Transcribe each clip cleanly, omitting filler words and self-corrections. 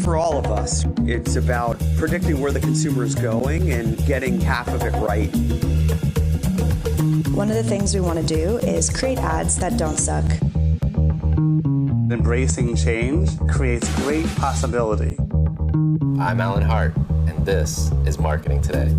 for all of us. It's about predicting where the consumer is going and getting half of it right. One of the things we want to do is create ads that don't suck. Embracing change creates great possibility. I'm Alan Hart, and this is Marketing Today.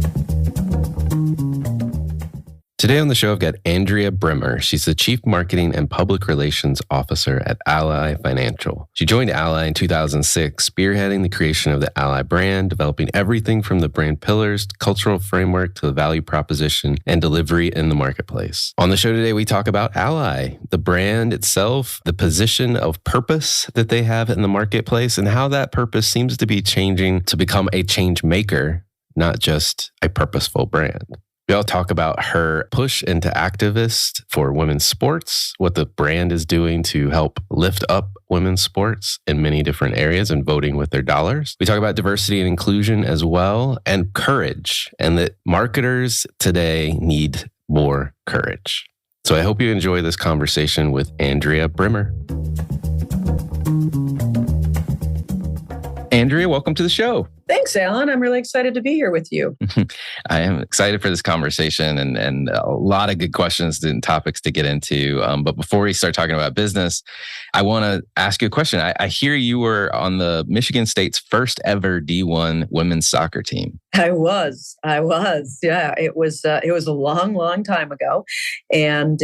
Today on the show, I've got Andrea Brimmer. She's the Chief Marketing and Public Relations Officer at Ally Financial. She joined Ally in 2006, spearheading the creation of the Ally brand, developing everything from the brand pillars, cultural framework, to the value proposition and delivery in the marketplace. On the show today, we talk about Ally, the brand itself, the position of purpose that they have in the marketplace, and how that purpose seems to be changing to become a change maker, not just a purposeful brand. We all talk about her push into activist for women's sports, what the brand is doing to help lift up women's sports in many different areas and voting with their dollars. We talk about diversity and inclusion as well, and courage, and that marketers today need more courage. So I hope you enjoy this conversation with Andrea Brimmer. Andrea, welcome to the show. Thanks, Alan. I'm really excited to be here with you. I am excited for this conversation and a lot of good questions and topics to get into. But before we start talking about business, I want to ask you a question. I hear you were on the Michigan State's first ever D1 women's soccer team. I was. Yeah, it was a long time ago, and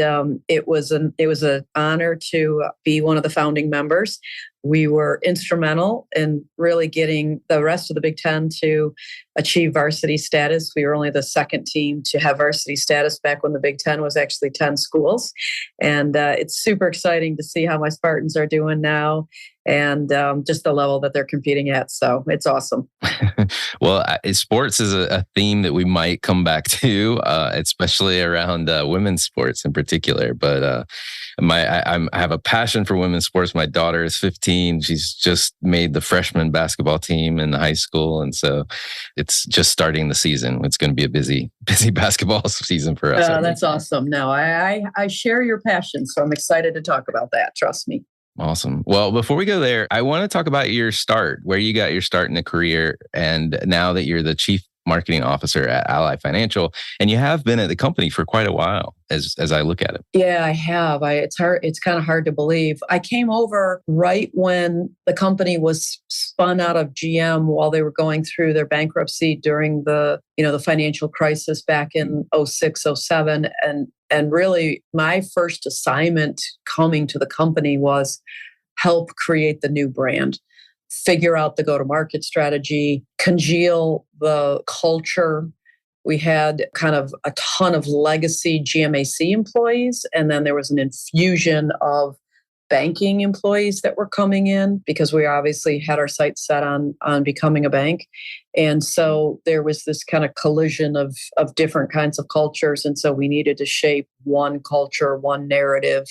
it was an honor to be one of the founding members. We were instrumental in really getting the rest of the Big Ten to achieve varsity status. We were only the second team to have varsity status back when the Big Ten was actually 10 schools. And it's super exciting to see how my Spartans are doing now and just the level that they're competing at. So it's awesome. Well, sports is a theme that we might come back to, especially around women's sports in particular. But I have a passion for women's sports. My daughter is 15. She's just made the freshman basketball team in high school. And so it's just starting the season. It's going to be a busy basketball season for us. That's awesome. No, I share your passion. So I'm excited to talk about that. Trust me. Awesome. Well, before we go there, I want to talk about your start, where you got your start in the career. And now that you're the Chief Marketing Officer at Ally Financial, and you have been at the company for quite a while as I look at it. Yeah, I have. It's kind of hard to believe. I came over right when the company was spun out of GM while they were going through their bankruptcy during the financial crisis back in 06, 07. And really my first assignment coming to the company was help create the new brand, figure out the go-to-market strategy, congeal the culture. We had kind of a ton of legacy GMAC employees, and then there was an infusion of banking employees that were coming in because we obviously had our sights set on becoming a bank. And so there was this kind of collision of different kinds of cultures. And so we needed to shape one culture, one narrative,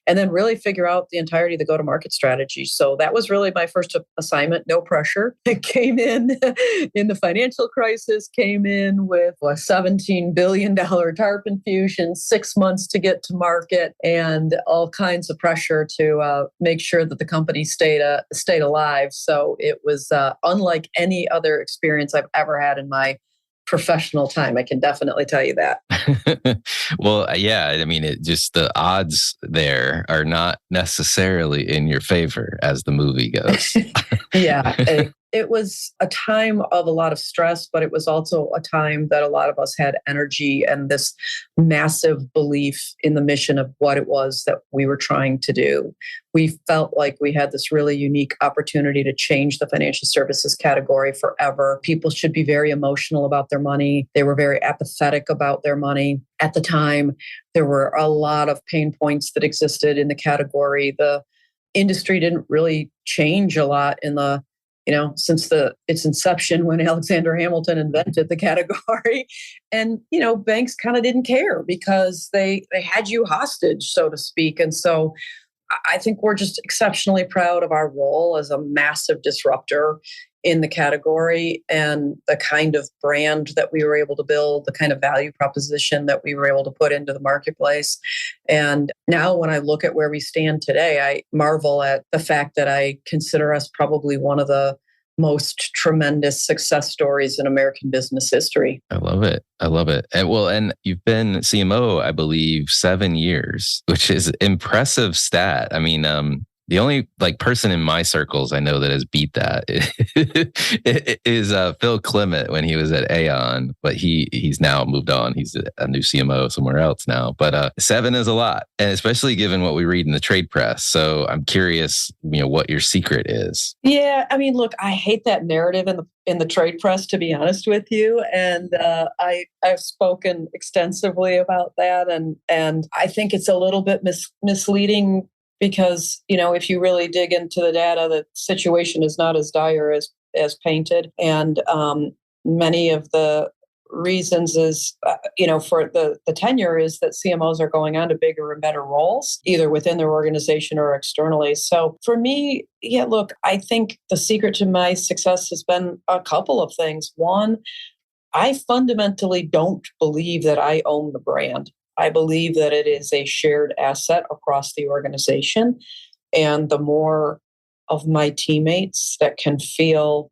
and then really figure out the entirety of the go-to-market strategy. So that was really my first assignment, no pressure. It came in the financial crisis, came in with a $17 billion TARP infusion, 6 months to get to market, and all kinds of pressure to make sure that the company stayed alive. So it was unlike any other experience I've ever had in my professional time. I can definitely tell you that. Well, yeah, I mean, the odds there are not necessarily in your favor as the movie goes. Yeah. It was a time of a lot of stress, but it was also a time that a lot of us had energy and this massive belief in the mission of what it was that we were trying to do. We felt like we had this really unique opportunity to change the financial services category forever. People should be very emotional about their money. They were very apathetic about their money. At the time, there were a lot of pain points that existed in the category. The industry didn't really change a lot since its inception when Alexander Hamilton invented the category. And, banks kind of didn't care because they had you hostage, so to speak. And so I think we're just exceptionally proud of our role as a massive disruptor in the category and the kind of brand that we were able to build, the kind of value proposition that we were able to put into the marketplace. And now when I look at where we stand today, I marvel at the fact that I consider us probably one of the most tremendous success stories in American business history. I love it. I love it. And you've been CMO, I believe, 7 years, which is impressive stat. I mean, the only person in my circles I know that has beat that is Phil Clement when he was at Aon, but he's now moved on. He's a new CMO somewhere else now. But 7 is a lot, and especially given what we read in the trade press. So I'm curious, what your secret is. Yeah, I mean, look, I hate that narrative in the trade press, to be honest with you, and I've spoken extensively about that, and I think it's a little bit misleading. Because, if you really dig into the data, the situation is not as dire as painted. And many of the reasons is, for the tenure is that CMOs are going on to bigger and better roles, either within their organization or externally. So for me, look, I think the secret to my success has been a couple of things. One, I fundamentally don't believe that I own the brand. I believe that it is a shared asset across the organization. And the more of my teammates that can feel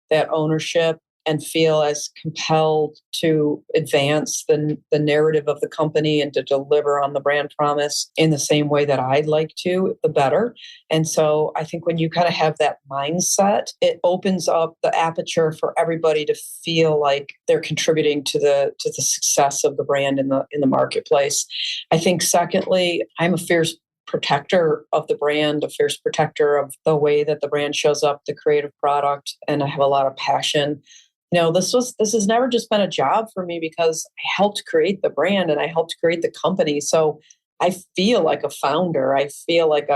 that ownership and feel as compelled to advance the narrative of the company and to deliver on the brand promise in the same way that I'd like to, the better. And so I think when you kind of have that mindset, it opens up the aperture for everybody to feel like they're contributing to the success of the brand in the marketplace. I think secondly, I'm a fierce protector of the brand, a fierce protector of the way that the brand shows up, the creative product, and I have a lot of passion. This has never just been a job for me because I helped create the brand and I helped create the company. So I feel like a founder. I feel like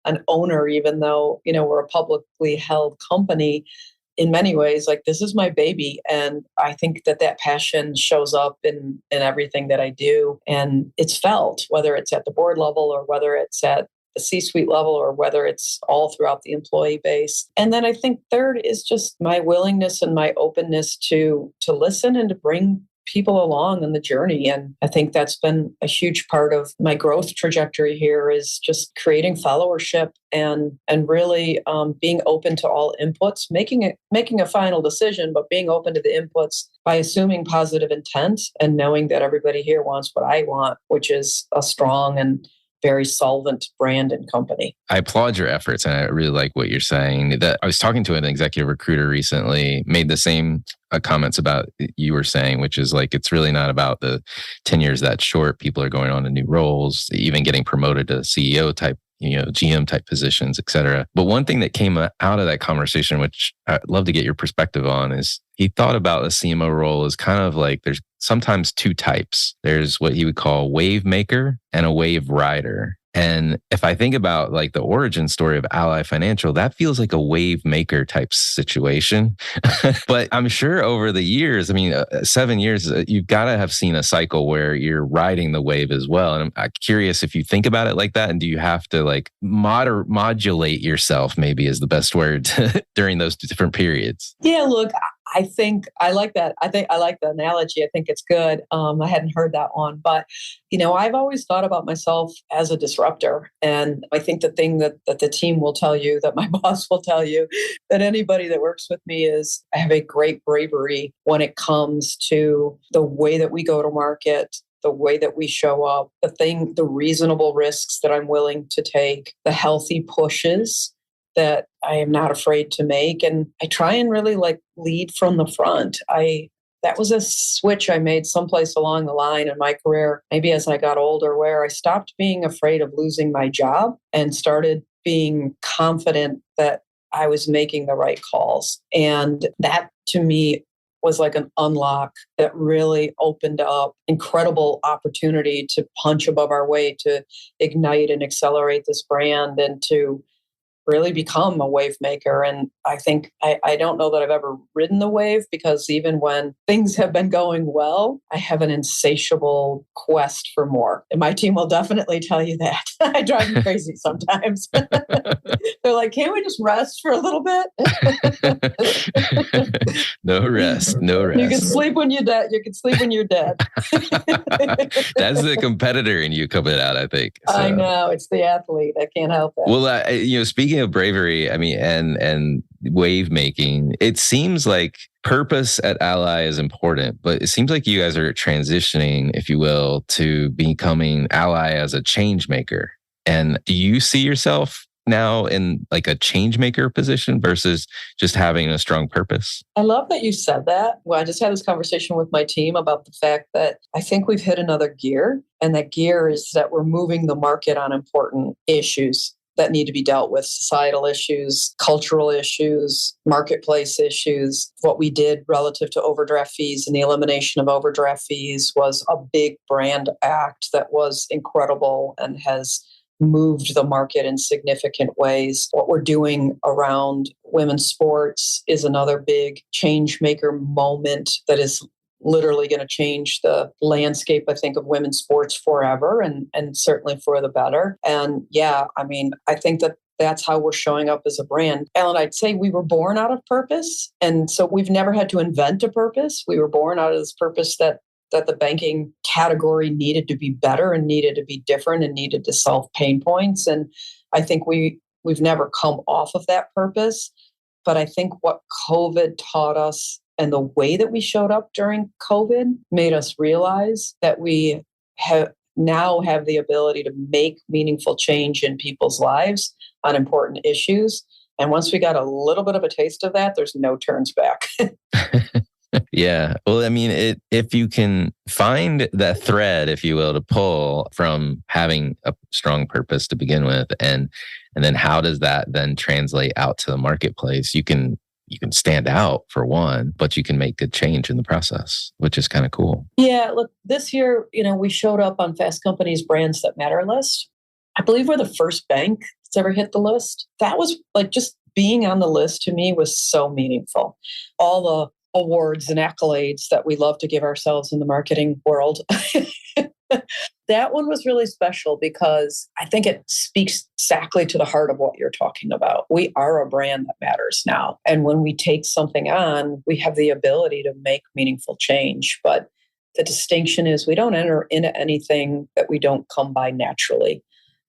an owner, even though, we're a publicly held company. In many ways, this is my baby. And I think that passion shows up in everything that I do. And it's felt, whether it's at the board level or whether it's at the C-suite level or whether it's all throughout the employee base. And then I think third is just my willingness and my openness to listen and to bring people along on the journey. And I think that's been a huge part of my growth trajectory here is just creating followership and really being open to all inputs, making a final decision, but being open to the inputs by assuming positive intent and knowing that everybody here wants what I want, which is a strong and very solvent brand and company. I applaud your efforts, and I really like what you're saying. That I was talking to an executive recruiter recently, made the same comments about you were saying, which is it's really not about the tenures that short. People are going on to new roles, even getting promoted to CEO type, GM type positions, et cetera. But one thing that came out of that conversation, which I'd love to get your perspective on, is he thought about a CMO role as kind of there's sometimes two types. There's what he would call wavemaker and a wave rider. And if I think about the origin story of Ally Financial, that feels like a wave maker type situation. But I'm sure over the years, 7 years, you've got to have seen a cycle where you're riding the wave as well. And I'm curious if you think about it like that, and do you have to modulate yourself, maybe is the best word, during those different periods? Yeah, look, I think I like that. I think I like the analogy. I think it's good. I hadn't heard that one, but I've always thought about myself as a disruptor. And I think the thing that the team will tell you, that my boss will tell you, that anybody that works with me is I have a great bravery when it comes to the way that we go to market, the way that we show up, the reasonable risks that I'm willing to take, the healthy pushes that I am not afraid to make. And I try and really lead from the front. That was a switch I made someplace along the line in my career, maybe as I got older, where I stopped being afraid of losing my job and started being confident that I was making the right calls. And that to me was like an unlock that really opened up incredible opportunity to punch above our weight, to ignite and accelerate this brand and to really become a wave maker. And I think I don't know that I've ever ridden the wave, because even when things have been going well, I have an insatiable quest for more. And my team will definitely tell you that. I drive them crazy sometimes. They're like, can't we just rest for a little bit? No rest. You can sleep when you're dead. You can sleep when you're dead. That's the competitor in you coming out, I think. So. I know. It's the athlete. I can't help it. Well, speaking of bravery, and wave making, it seems like purpose at Ally is important, but it seems like you guys are transitioning, if you will, to becoming Ally as a change maker. And do you see yourself now in like a change maker position versus just having a strong purpose? I love that you said that. Well, I just had this conversation with my team about the fact that I think we've hit another gear, and that gear is that we're moving the market on important issues that need to be dealt with: societal issues, cultural issues, marketplace issues. What we did relative to overdraft fees and the elimination of overdraft fees was a big brand act that was incredible and has moved the market in significant ways. What we're doing around women's sports is another big change maker moment that is literally going to change the landscape, I think, of women's sports forever, and certainly for the better. And yeah, I mean, I think that that's how we're showing up as a brand. Ellen, I'd say we were born out of purpose. And so we've never had to invent a purpose. We were born out of this purpose that the banking category needed to be better and needed to be different and needed to solve pain points. And I think we've never come off of that purpose. But I think what COVID taught us and the way that we showed up during COVID made us realize that we now have the ability to make meaningful change in people's lives on important issues. And once we got a little bit of a taste of that, there's no turns back. Yeah. Well, I mean, if you can find that thread, if you will, to pull from having a strong purpose to begin with, and then how does that then translate out to the marketplace? You can stand out for one, but you can make good change in the process, which is kind of cool. Yeah. Look, this year, we showed up on Fast Company's Brands That Matter list. I believe we're the first bank that's ever hit the list. That was like, just being on the list to me was so meaningful. All the awards and accolades that we love to give ourselves in the marketing world. That one was really special because I think it speaks exactly to the heart of what you're talking about. We are a brand that matters now. And when we take something on, we have the ability to make meaningful change. But the distinction is we don't enter into anything that we don't come by naturally.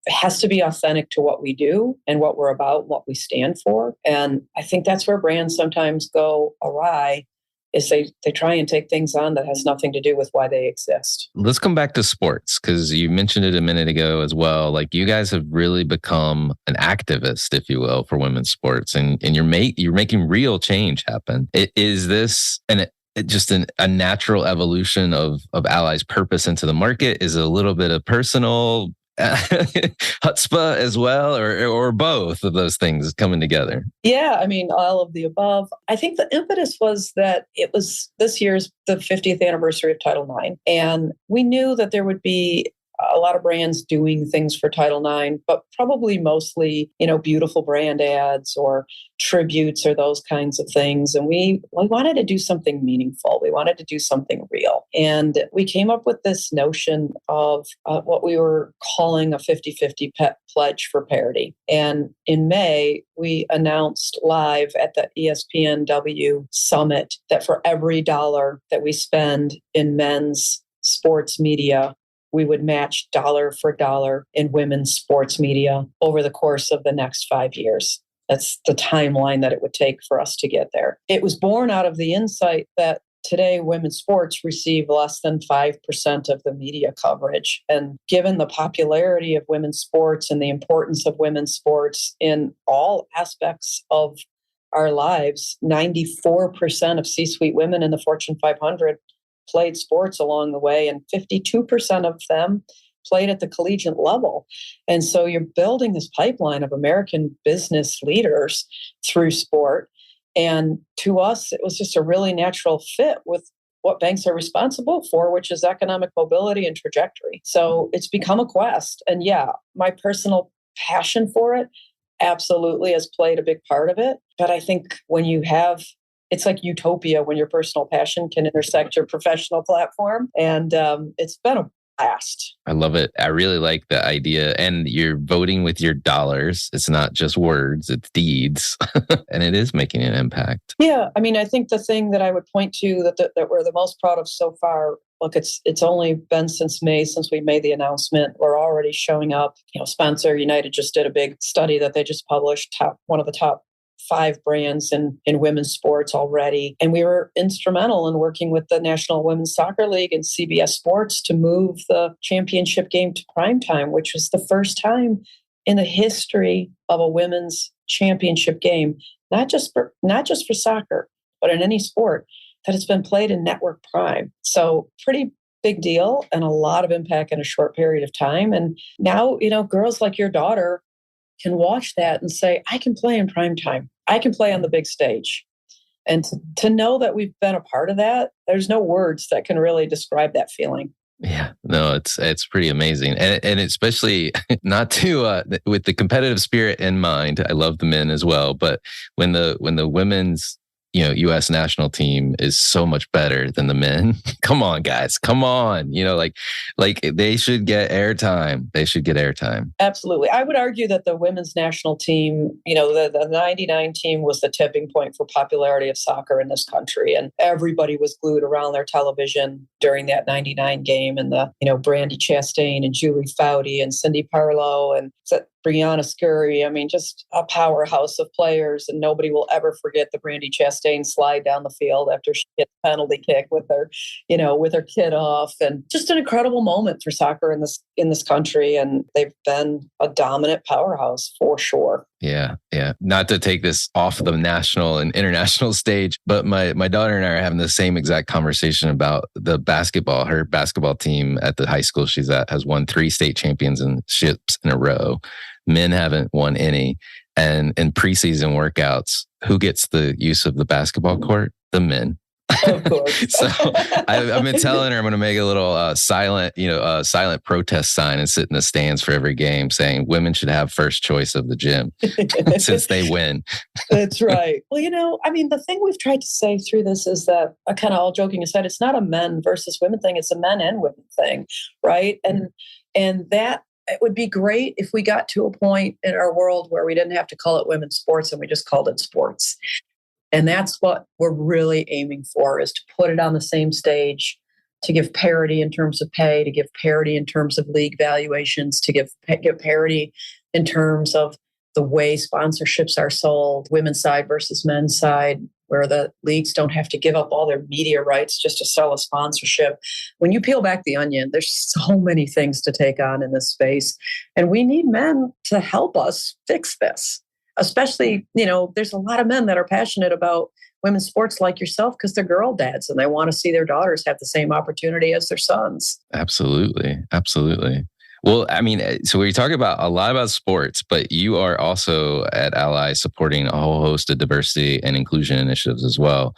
It has to be authentic to what we do and what we're about, what we stand for. And I think that's where brands sometimes go awry, is they try and take things on that has nothing to do with why they exist. Let's come back to sports, because you mentioned it a minute ago as well. Like, you guys have really become an activist, if you will, for women's sports, and you're making real change happen. Is this a natural evolution of Ally's purpose into the market? Is it a little bit of personal chutzpah as well, or both of those things coming together? Yeah, I mean, all of the above. I think the impetus was that it was this year's the 50th anniversary of Title IX. And we knew that there would be a lot of brands doing things for Title IX, but probably mostly, beautiful brand ads or tributes or those kinds of things. And we wanted to do something meaningful. We wanted to do something real. And we came up with this notion of what we were calling a 50-50 pledge for parity. And in May, we announced live at the ESPNW Summit that for every dollar that we spend in men's sports media, we would match dollar for dollar in women's sports media over the course of the next 5 years. That's the timeline that it would take for us to get there. It was born out of the insight that today women's sports receive less than 5% of the media coverage. And given the popularity of women's sports and the importance of women's sports in all aspects of our lives, 94% of C-suite women in the Fortune 500 played sports along the way, and 52% of them played at the collegiate level. And so you're building this pipeline of American business leaders through sport. And to us, it was just a really natural fit with what banks are responsible for, which is economic mobility and trajectory. So it's become a quest. And yeah, my personal passion for it absolutely has played a big part of it. But I think when you have it's like utopia when your personal passion can intersect your professional platform. And it's been a blast. I love it. I really like the idea. And you're voting with your dollars. It's not just words, it's deeds. And it is making an impact. Yeah. I mean, I think the thing that I would point to that we're the most proud of so far, look, it's only been since May, since we made the announcement. We're already showing up. Sponsor United just did a big study that they just published, one of the top 5 brands in women's sports already. And we were instrumental in working with the National Women's Soccer League and CBS Sports to move the championship game to primetime, which was the first time in the history of a women's championship game, not just for soccer, but in any sport, that it's been played in network prime. So pretty big deal and a lot of impact in a short period of time. And now, girls like your daughter can watch that and say, I can play in prime time. I can play on the big stage. And to know that we've been a part of that, there's no words that can really describe that feeling. Yeah, no, it's pretty amazing. And especially not to, with the competitive spirit in mind, I love the men as well. But when the women's, U.S. national team is so much better than the men. Come on, guys. Come on. Like they should get airtime. They should get airtime. Absolutely. I would argue that the women's national team, the 99 team was the tipping point for popularity of soccer in this country. And everybody was glued around their television during that 99 game. And Brandy Chastain and Julie Foudy and Cindy Parlow and Brianna Scurry. I mean, just a powerhouse of players, and nobody will ever forget the Brandy Chastain slide down the field after she hit the penalty kick with her kid off, and just an incredible moment for soccer in this country. And they've been a dominant powerhouse for sure. Yeah. Not to take this off the national and international stage, but my daughter and I are having the same exact conversation about the basketball. Her basketball team at the high school she's at has won 3 state championships in a row. Men haven't won any. And in preseason workouts, who gets the use of the basketball court? The men. Of course. So I've been telling her I'm going to make a little silent protest sign and sit in the stands for every game saying women should have first choice of the gym since they win. That's right. Well, the thing we've tried to say through this is that, kind of all joking aside, it's not a men versus women thing. It's a men and women thing, right? And that it would be great if we got to a point in our world where we didn't have to call it women's sports and we just called it sports. And that's what we're really aiming for, is to put it on the same stage, to give parity in terms of pay, to give parity in terms of league valuations, to give parity in terms of the way sponsorships are sold, women's side versus men's side, where the leagues don't have to give up all their media rights just to sell a sponsorship. When you peel back the onion, there's so many things to take on in this space. And we need men to help us fix this. Especially, there's a lot of men that are passionate about women's sports like yourself because they're girl dads and they want to see their daughters have the same opportunity as their sons. Absolutely. Well, so we talk about a lot about sports, but you are also at Ally supporting a whole host of diversity and inclusion initiatives as well.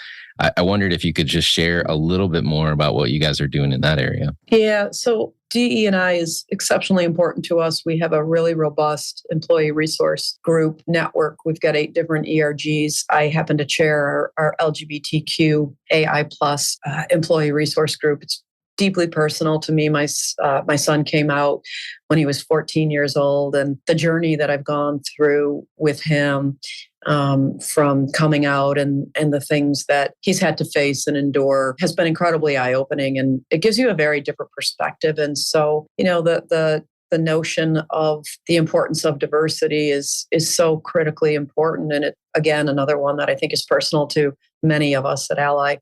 I wondered if you could just share a little bit more about what you guys are doing in that area. Yeah, so DE&I is exceptionally important to us. We have a really robust employee resource group network. We've got 8 different ERGs. I happen to chair our LGBTQ AI plus employee resource group. It's deeply personal to me. My son came out when he was 14 years old, and the journey that I've gone through with him from coming out and the things that he's had to face and endure has been incredibly eye-opening, and it gives you a very different perspective. And so, the notion of the importance of diversity is so critically important. And it, again, another one that I think is personal to many of us at Ally.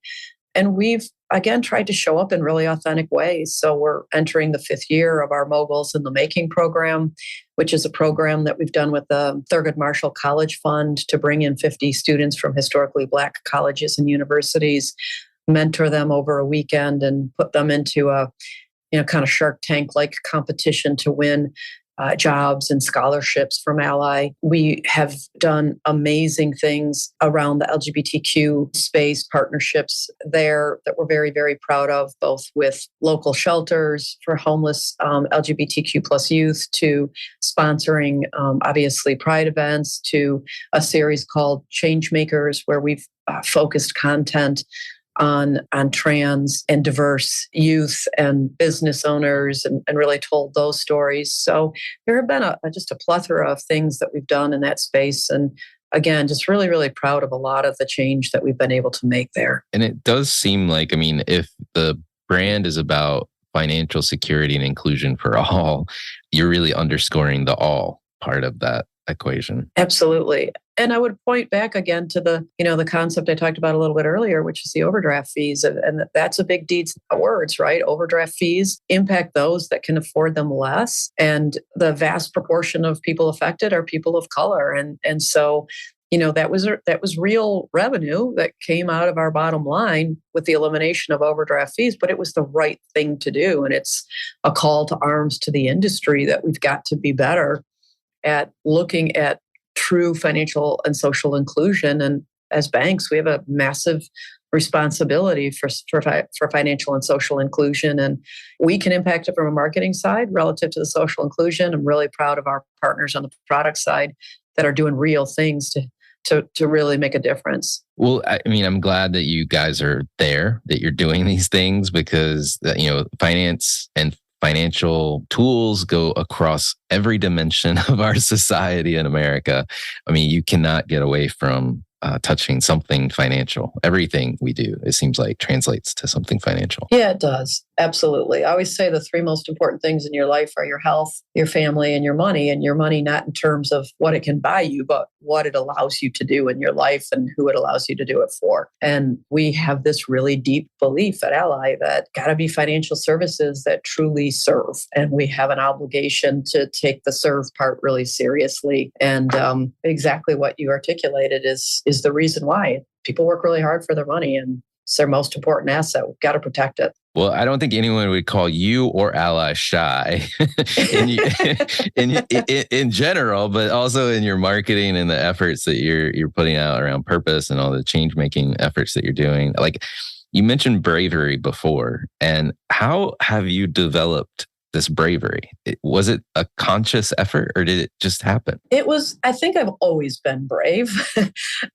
And we've, again, tried to show up in really authentic ways. So we're entering the 5th year of our Moguls in the Making program, which is a program that we've done with the Thurgood Marshall College Fund to bring in 50 students from historically Black colleges and universities, mentor them over a weekend, and put them into a kind of Shark Tank-like competition to win jobs and scholarships from Ally. We have done amazing things around the LGBTQ space, partnerships there that we're very, very proud of, both with local shelters for homeless LGBTQ plus youth, to sponsoring, obviously, Pride events, to a series called Changemakers, where we've focused content on trans and diverse youth and business owners, and really told those stories. So there have been just a plethora of things that we've done in that space. And again, just really, really proud of a lot of the change that we've been able to make there. And it does seem like, if the brand is about financial security and inclusion for all, you're really underscoring the all part of that equation. Absolutely. And I would point back again to the concept I talked about a little bit earlier, which is the overdraft fees. And that's a big deeds, not words, right? Overdraft fees impact those that can afford them less. And the vast proportion of people affected are people of color. And so, that was real revenue that came out of our bottom line with the elimination of overdraft fees, but it was the right thing to do. And it's a call to arms to the industry that we've got to be better at looking at true financial and social inclusion. And as banks, we have a massive responsibility for financial and social inclusion. And we can impact it from a marketing side relative to the social inclusion. I'm really proud of our partners on the product side that are doing real things to really make a difference. Well, I'm glad that you guys are there, that you're doing these things, because finance and financial tools go across every dimension of our society in America. You cannot get away from touching something financial. Everything we do, it seems like, translates to something financial. Yeah, it does. Absolutely. I always say the three most important things in your life are your health, your family, and your money. And your money, not in terms of what it can buy you, but what it allows you to do in your life and who it allows you to do it for. And we have this really deep belief at Ally that got to be financial services that truly serve. And we have an obligation to take the serve part really seriously. And exactly what you articulated is the reason why people work really hard for their money, and it's their most important asset. We've got to protect it. Well, I don't think anyone would call you or Ally shy in general, but also in your marketing and the efforts that you're putting out around purpose and all the change making efforts that you're doing. Like, you mentioned bravery before, and how have you developed this bravery? Was it a conscious effort, or did it just happen? I think I've always been brave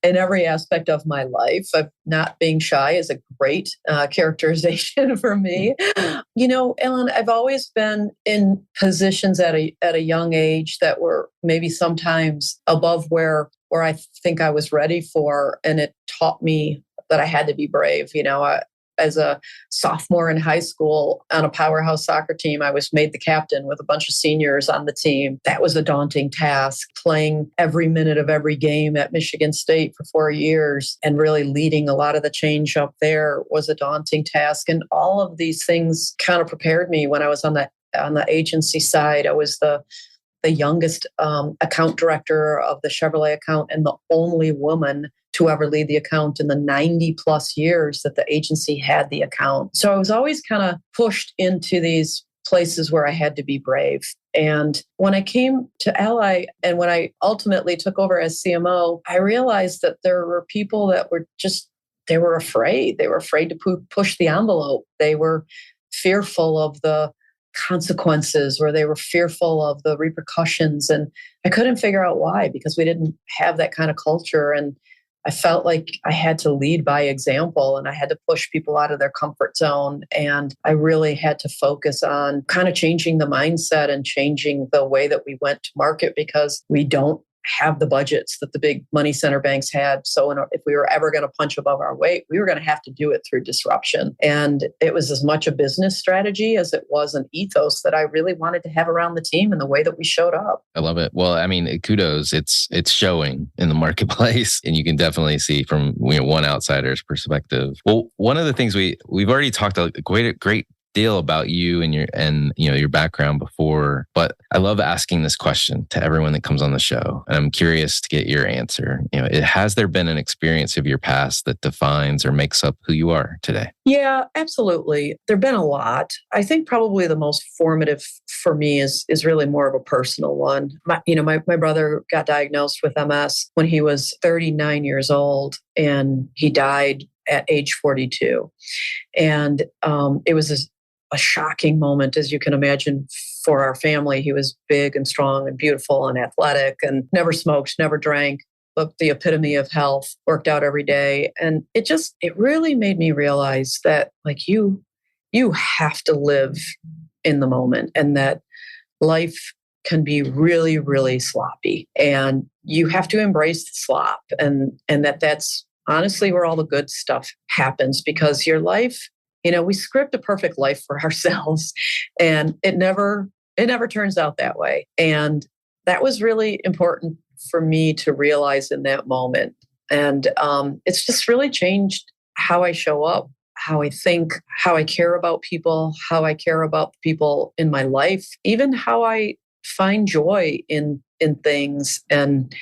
in every aspect of my life. Not being shy is a great characterization for me. Ellen, I've always been in positions at a young age that were maybe sometimes above where I think I was ready for. And it taught me that I had to be brave. As a sophomore in high school on a powerhouse soccer team, I was made the captain with a bunch of seniors on the team. That was a daunting task. Playing every minute of every game at Michigan State for 4 years and really leading a lot of the change up there was a daunting task. And all of these things kind of prepared me when I was on the agency side. I was the youngest account director of the Chevrolet account and the only woman to ever lead the account in the 90 plus years that the agency had the account. So I was always kind of pushed into these places where I had to be brave. And when I came to Ally and when I ultimately took over as CMO, I realized that there were people that were they were afraid. They were afraid to push the envelope. They were fearful of the consequences, or they were fearful of the repercussions. And I couldn't figure out why, because we didn't have that kind of culture. And I felt like I had to lead by example, and I had to push people out of their comfort zone. And I really had to focus on kind of changing the mindset and changing the way that we went to market, because we don't have the budgets that the big money center banks had. So if we were ever going to punch above our weight, we were going to have to do it through disruption. And it was as much a business strategy as it was an ethos that I really wanted to have around the team and the way that we showed up. I love it. Well, kudos. It's showing in the marketplace, and you can definitely see from one outsider's perspective. Well, one of the things we've already talked a great deal about you and your background before, but I love asking this question to everyone that comes on the show, and I'm curious to get your answer. Has there been an experience of your past that defines or makes up who you are today? Yeah, absolutely. There've been a lot. I think probably the most formative for me is really more of a personal one. My brother got diagnosed with MS when he was 39 years old, and he died at age 42. And it was a shocking moment, as you can imagine, for our family. He was big and strong and beautiful and athletic and never smoked, never drank, looked the epitome of health, worked out every day. And it really made me realize that you have to live in the moment, and that life can be really, really sloppy, and you have to embrace the slop, and that's honestly where all the good stuff happens, because your life, we script a perfect life for ourselves, and it never turns out that way. And that was really important for me to realize in that moment. And it's just really changed how I show up, how I think, how I care about people, how I care about people in my life, even how I find joy in things and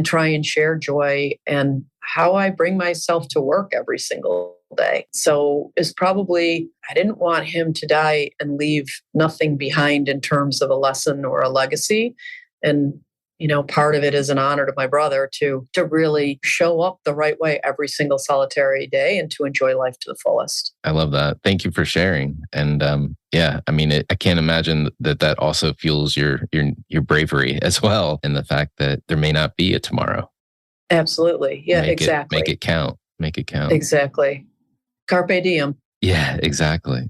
try and share joy, and how I bring myself to work every single day. So it's probably, I didn't want him to die and leave nothing behind in terms of a lesson or a legacy. And part of it is an honor to my brother to really show up the right way every single solitary day and to enjoy life to the fullest. I love that. Thank you for sharing. And I can't imagine that also fuels your bravery as well, and the fact that there may not be a tomorrow. Absolutely. Yeah, exactly. Make it count. Make it count. Exactly. Carpe diem. Yeah, exactly.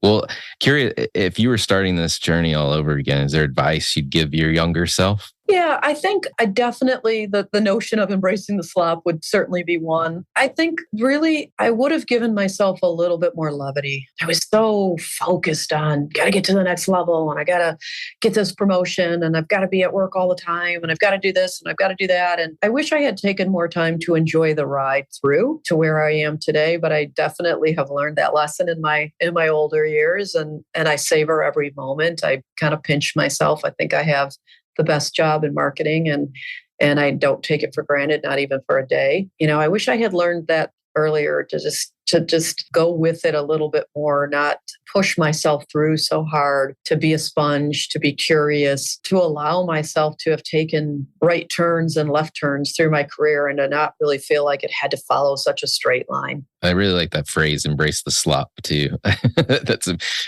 Well, curious, if you were starting this journey all over again, is there advice you'd give your younger self? Yeah, I think I definitely, the notion of embracing the slop would certainly be one. I think really I would have given myself a little bit more levity. I was so focused on got to get to the next level, and I got to get this promotion, and I've got to be at work all the time, and I've got to do this and I've got to do that. And I wish I had taken more time to enjoy the ride through to where I am today, but I definitely have learned that lesson in my older years, and I savor every moment. I kind of pinch myself. I think I have the best job in marketing, and I don't take it for granted, not even for a day. I wish I had learned that earlier, to just go with it a little bit more, not push myself through so hard, to be a sponge, to be curious, to allow myself to have taken right turns and left turns through my career, and to not really feel like it had to follow such a straight line. I really like that phrase, embrace the slop, too.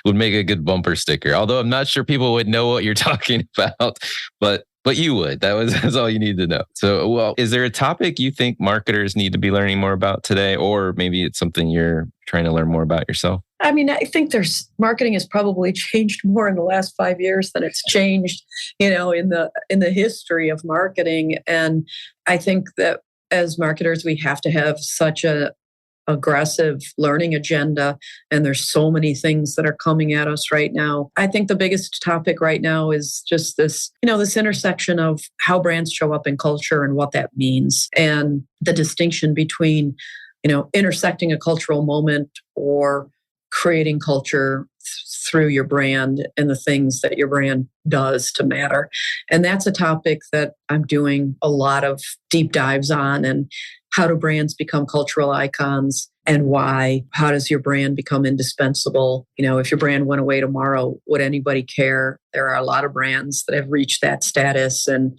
Would make a good bumper sticker. Although I'm not sure people would know what you're talking about, but you would. That's all you need to know. So, well, is there a topic you think marketers need to be learning more about today? Or maybe it's something you're trying to learn more about yourself? I mean, I think marketing has probably changed more in the last 5 years than it's changed, in the history of marketing. And I think that as marketers, we have to have such a aggressive learning agenda, and there's so many things that are coming at us right now. I think the biggest topic right now is just this intersection of how brands show up in culture and what that means, and the distinction between intersecting a cultural moment or creating culture through your brand and the things that your brand does to matter. And that's a topic that I'm doing a lot of deep dives on. And how do brands become cultural icons, and why? How does your brand become indispensable? If your brand went away tomorrow, would anybody care? There are a lot of brands that have reached that status, and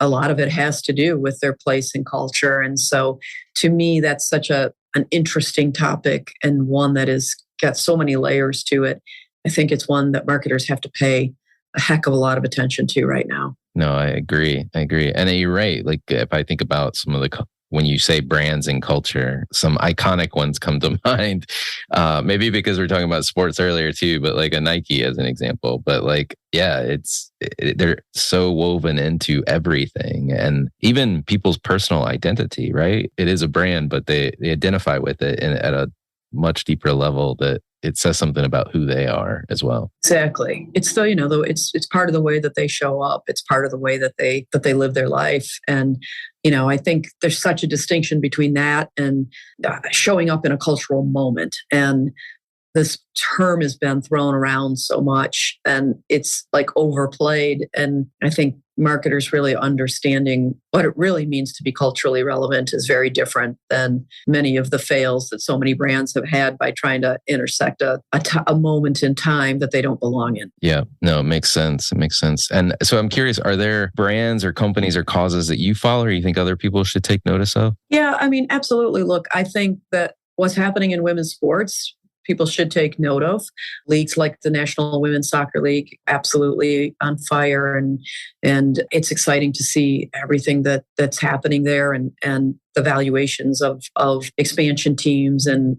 a lot of it has to do with their place in culture. And so to me, that's such an interesting topic, and one that has got so many layers to it. I think it's one that marketers have to pay a heck of a lot of attention to right now. No, I agree. And you're right. Like, if I think about some of when you say brands and culture, some iconic ones come to mind. Maybe because we're talking about sports earlier too, but like a Nike as an example. But they're so woven into everything, and even people's personal identity, right? It is a brand, but they identify with it at a much deeper level, that it says something about who they are as well. Exactly. It's still, it's part of the way that they show up. It's part of the way that they live their life. And, I think there's such a distinction between that and showing up in a cultural moment. And this term has been thrown around so much, and it's like overplayed. And I think marketers really understanding what it really means to be culturally relevant is very different than many of the fails that so many brands have had by trying to intersect a moment in time that they don't belong in. Yeah, no, it makes sense. And so I'm curious, are there brands or companies or causes that you follow or you think other people should take notice of? Yeah, I mean, absolutely. Look, I think that what's happening in women's sports, people should take note of. Leagues like the National Women's Soccer League, absolutely on fire. And it's exciting to see everything that's happening there, and the valuations of expansion teams, and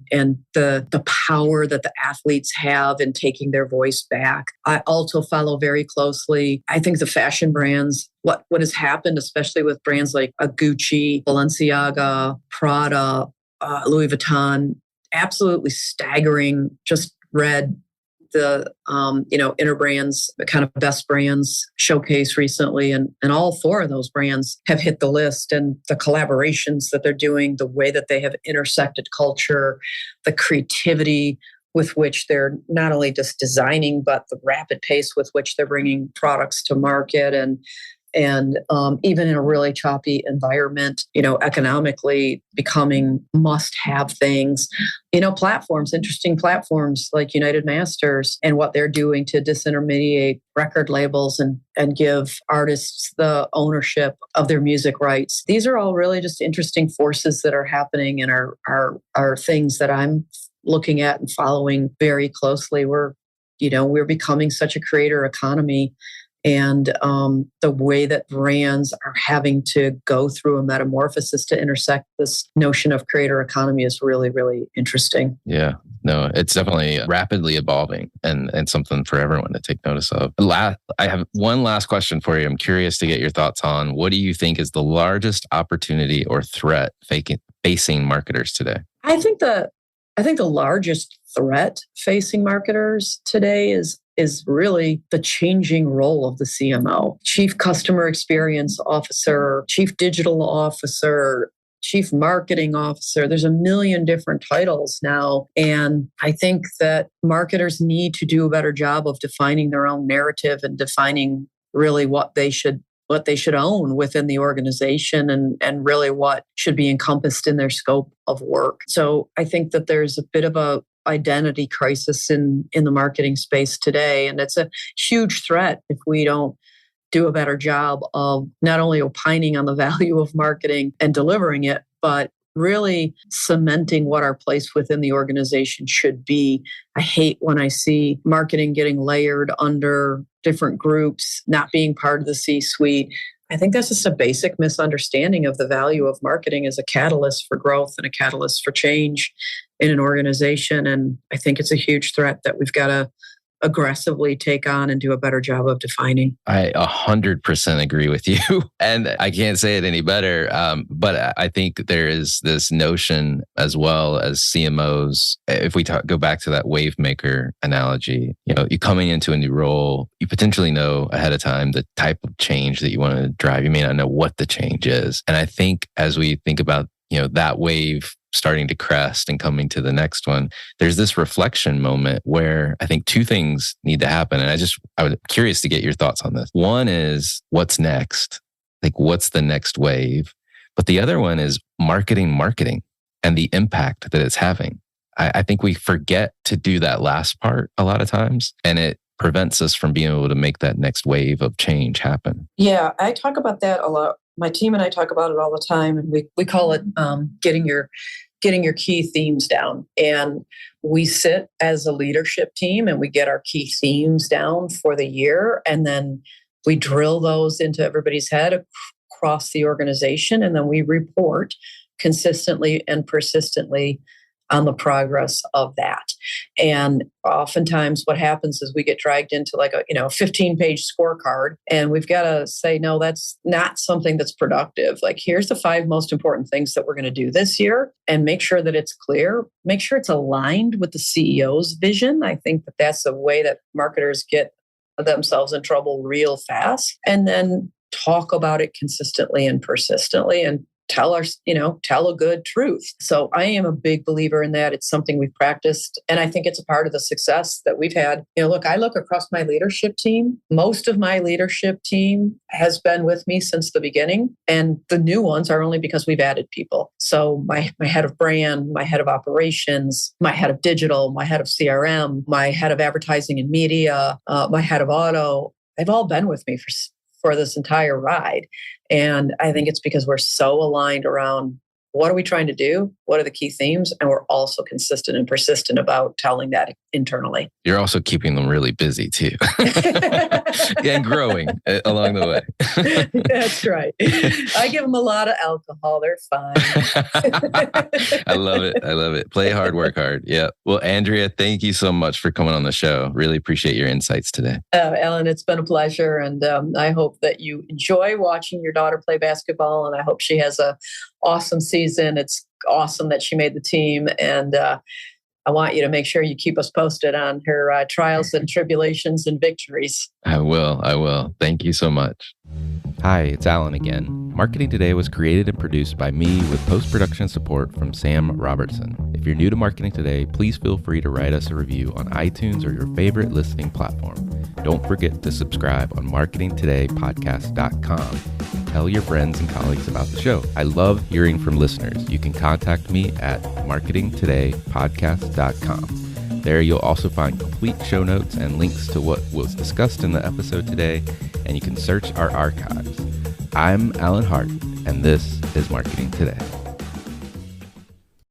the power that the athletes have in taking their voice back. I also follow very closely, I think, the fashion brands, what has happened, especially with brands like Gucci, Balenciaga, Prada, Louis Vuitton. Absolutely staggering. Just read the Interbrands kind of best brands showcase recently, and all 4 of those brands have hit the list. And the collaborations that they're doing, the way that they have intersected culture, the creativity with which they're not only just designing, but the rapid pace with which they're bringing products to market, and even in a really choppy environment, economically becoming must-have things. Platforms, interesting platforms like United Masters and what they're doing to disintermediate record labels and give artists the ownership of their music rights. These are all really just interesting forces that are happening and are things that I'm looking at and following very closely. We're becoming such a creator economy. And the way that brands are having to go through a metamorphosis to intersect this notion of creator economy is really, really interesting. Yeah, no, it's definitely rapidly evolving and something for everyone to take notice of. I have one last question for you. I'm curious to get your thoughts on what do you think is the largest opportunity or threat facing marketers today? I think the largest threat facing marketers today is really the changing role of the CMO, Chief Customer Experience Officer, Chief Digital Officer, Chief Marketing Officer. There's a million different titles now. And I think that marketers need to do a better job of defining their own narrative and defining really what they should own within the organization and really what should be encompassed in their scope of work. So I think that there's a bit of a identity crisis in the marketing space today. And it's a huge threat if we don't do a better job of not only opining on the value of marketing and delivering it, but really cementing what our place within the organization should be. I hate when I see marketing getting layered under different groups, not being part of the C-suite. I think that's just a basic misunderstanding of the value of marketing as a catalyst for growth and a catalyst for change in an organization. And I think it's a huge threat that we've got to aggressively take on and do a better job of defining. I 100% agree with you. And I can't say it any better. But I think there is this notion as well as CMOs. If we go back to that wavemaker analogy, you coming into a new role, you potentially know ahead of time the type of change that you want to drive. You may not know what the change is. And I think as we think about, that wave starting to crest and coming to the next one, there's this reflection moment where I think 2 things need to happen. And I was curious to get your thoughts on this. One is what's next? Like what's the next wave? But the other one is marketing and the impact that it's having. I think we forget to do that last part a lot of times, and it prevents us from being able to make that next wave of change happen. Yeah, I talk about that a lot. My team and I talk about it all the time, and we call it getting your key themes down. And we sit as a leadership team and we get our key themes down for the year, and then we drill those into everybody's head across the organization, and then we report consistently and persistently on the progress of that. And oftentimes what happens is we get dragged into like a 15-page scorecard, and we've got to say, no, that's not something that's productive. Like, here's the 5 most important things that we're going to do this year, and make sure that it's clear, make sure it's aligned with the CEO's vision. I think that that's a way that marketers get themselves in trouble real fast. And then talk about it consistently and persistently, and tell a good truth. So I am a big believer in that. It's something we've practiced, and I think it's a part of the success that we've had. I look across my leadership team. Most of my leadership team has been with me since the beginning, and the new ones are only because we've added people. So my head of brand, my head of operations, my head of digital, my head of CRM, my head of advertising and media, my head of auto, they've all been with me for this entire ride. And I think it's because we're so aligned around what are we trying to do? What are the key themes? And we're also consistent and persistent about telling that internally. You're also keeping them really busy too. And growing along the way. That's right. I give them a lot of alcohol. They're fine. I love it. Play hard, work hard. Yeah. Well, Andrea, thank you so much for coming on the show. Really appreciate your insights today. Ellen, it's been a pleasure. And I hope that you enjoy watching your daughter play basketball. And I hope she has a awesome season. It's awesome that she made the team. And I want you to make sure you keep us posted on her trials and tribulations and victories. I will. Thank you so much. Hi, it's Alan again. Marketing Today was created and produced by me with post-production support from Sam Robertson. If you're new to Marketing Today, please feel free to write us a review on iTunes or your favorite listening platform. Don't forget to subscribe on marketingtodaypodcast.com. Tell your friends and colleagues about the show. I love hearing from listeners. You can contact me at marketingtodaypodcast.com. There you'll also find complete show notes and links to what was discussed in the episode today, and you can search our archives. I'm Alan Hart, and this is Marketing Today.